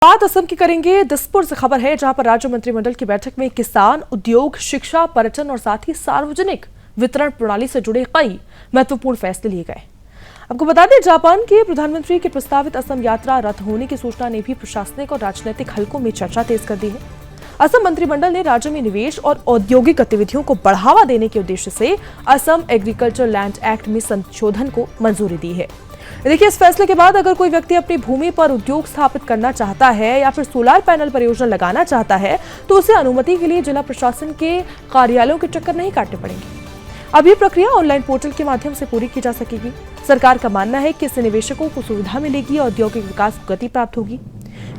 बात असम की करेंगे। दिसपुर से खबर है, जहां पर राज्य मंत्रिमंडल की बैठक में किसान, उद्योग, शिक्षा, पर्यटन और साथ ही सार्वजनिक वितरण प्रणाली से जुड़े कई महत्वपूर्ण फैसले लिए गए। आपको बता दें, जापान के प्रधानमंत्री की प्रस्तावित असम यात्रा रद्द होने की सूचना ने भी प्रशासनिक और राजनीतिक हलकों में चर्चा तेज कर दी है। असम मंत्रिमंडल ने राज्य में निवेश और औद्योगिक गतिविधियों को बढ़ावा देने के उद्देश्य से असम एग्रीकल्चर लैंड एक्ट में संशोधन को मंजूरी दी है। देखिए, इस फैसले के बाद अगर कोई व्यक्ति अपनी भूमि पर उद्योग स्थापित करना चाहता है या फिर सोलर पैनल परियोजना लगाना चाहता है, तो उसे अनुमति के लिए जिला प्रशासन के कार्यालयों के चक्कर नहीं काटने पड़ेंगे। अब ये प्रक्रिया ऑनलाइन पोर्टल के माध्यम से पूरी की जा सकेगी। सरकार का मानना है कि इससे निवेशकों को सुविधा मिलेगी, औद्योगिक विकास को गति प्राप्त होगी।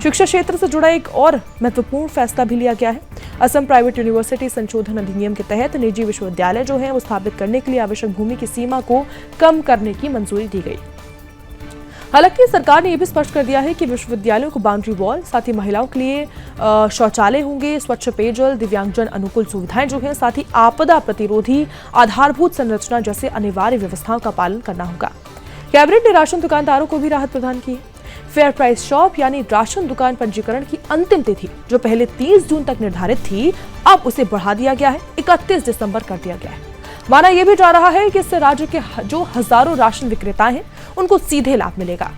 शिक्षा क्षेत्र से जुड़ा एक और महत्वपूर्ण फैसला भी लिया गया है। असम प्राइवेट यूनिवर्सिटी संशोधन अधिनियम के तहत निजी विश्वविद्यालय जो है वो स्थापित करने के लिए आवश्यक भूमि की सीमा को कम करने की मंजूरी दी गई। हालांकि सरकार ने यह भी स्पष्ट कर दिया है कि विश्वविद्यालयों को बाउंड्री वॉल, साथ ही महिलाओं के लिए शौचालय होंगे, स्वच्छ पेयजल, दिव्यांगजन अनुकूल सुविधाएं जो हैं, साथ ही आपदा प्रतिरोधी आधारभूत संरचना जैसे अनिवार्य व्यवस्थाओं का पालन करना होगा। कैबिनेट ने राशन दुकानदारों को भी राहत प्रदान की। फेयर प्राइस शॉप यानी राशन दुकान पंजीकरण की अंतिम तिथि जो पहले 30 जून तक निर्धारित थी, अब उसे बढ़ा दिया गया है, 31 दिसंबर कर दिया गया है। माना यह भी जा रहा है कि इससे राज्य के जो हजारों राशन विक्रेता हैं उनको सीधे लाभ मिलेगा।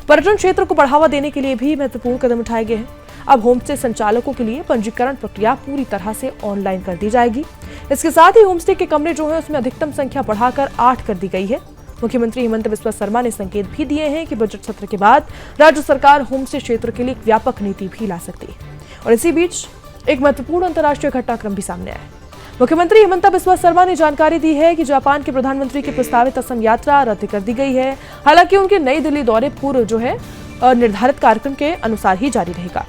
पर्यटन क्षेत्र को बढ़ावा देने के लिए भी महत्वपूर्ण कदम उठाए गए हैं। अब होमस्टे संचालकों के लिए पंजीकरण प्रक्रिया पूरी तरह से ऑनलाइन कर दी जाएगी। इसके साथ ही होमस्टे के कमरे जो है उसमें अधिकतम संख्या बढ़ाकर 8 कर दी गई है। मुख्यमंत्री हेमंत बिस्वा शर्मा ने संकेत भी दिए हैं कि बजट सत्र के बाद राज्य सरकार होमस्टे क्षेत्र के लिए एक व्यापक नीति भी ला सकती है। और इसी बीच एक महत्वपूर्ण अंतर्राष्ट्रीय घटनाक्रम भी सामने आया है। मुख्यमंत्री हेमंत बिस्वा शर्मा ने जानकारी दी है कि जापान के प्रधानमंत्री की प्रस्तावित असम यात्रा रद्द कर दी गई है। हालांकि उनके नई दिल्ली दौरे पूर्व जो है निर्धारित कार्यक्रम के अनुसार ही जारी रहेगा।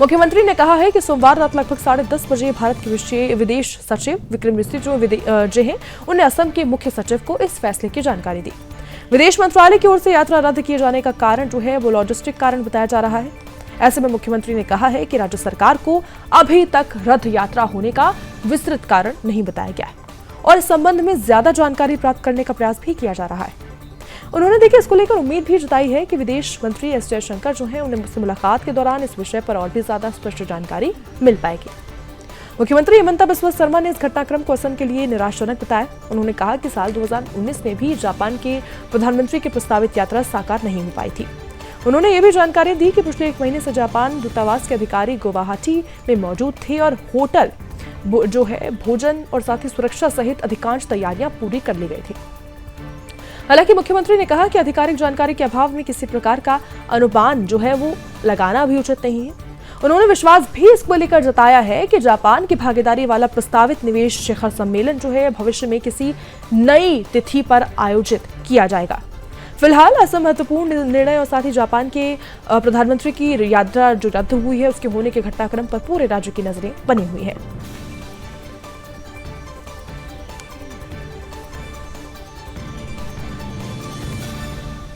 मुख्यमंत्री ने कहा है कि सोमवार रात लगभग 10:30 बजे भारत के विदेश सचिव विक्रम मिस्री जो हैं उन्हें असम के मुख्य सचिव को इस फैसले की जानकारी दी। विदेश मंत्रालय की ओर से यात्रा रद्द किए जाने का कारण जो है वो लॉजिस्टिक कारण बताया जा रहा है। ऐसे में मुख्यमंत्री ने कहा है कि राज्य सरकार को अभी तक रथ यात्रा होने का विस्तृत कारण नहीं बताया गया है और इस संबंध में ज्यादा जानकारी प्राप्त करने का प्रयास भी किया जा रहा है। उन्होंने देखिए इसको लेकर उम्मीद भी जताई है कि विदेश मंत्री एस जयशंकर जो है उन्हें मुझसे मुलाकात के दौरान इस विषय पर और भी ज्यादा स्पष्ट जानकारी मिल पाएगी। मुख्यमंत्री हेमंत बिस्वा शर्मा ने इस घटनाक्रम को असम के लिए निराशाजनक बताया। उन्होंने कहा कि साल 2019 में भी जापान के प्रधानमंत्री की प्रस्तावित यात्रा साकार नहीं हो पाई थी। उन्होंने ये भी जानकारी दी कि पिछले 1 महीने से जापान दूतावास के अधिकारी गुवाहाटी में मौजूद थे और होटल जो है भोजन और साथ ही सुरक्षा सहित अधिकांश तैयारियां पूरी कर ली गई थी। हालांकि मुख्यमंत्री ने कहा कि आधिकारिक जानकारी के अभाव में किसी प्रकार का अनुमान जो है वो लगाना भी उचित नहीं है। उन्होंने विश्वास भी इसको लेकर जताया है कि जापान की भागीदारी वाला प्रस्तावित निवेश शिखर सम्मेलन जो है भविष्य में किसी नई तिथि पर आयोजित किया जाएगा। फिलहाल असम महत्वपूर्ण निर्णय और साथ ही जापान के प्रधानमंत्री की यात्रा जो रद्द हुई है उसके होने के घटनाक्रम पर पूरे राज्य की नजरें बनी हुई है।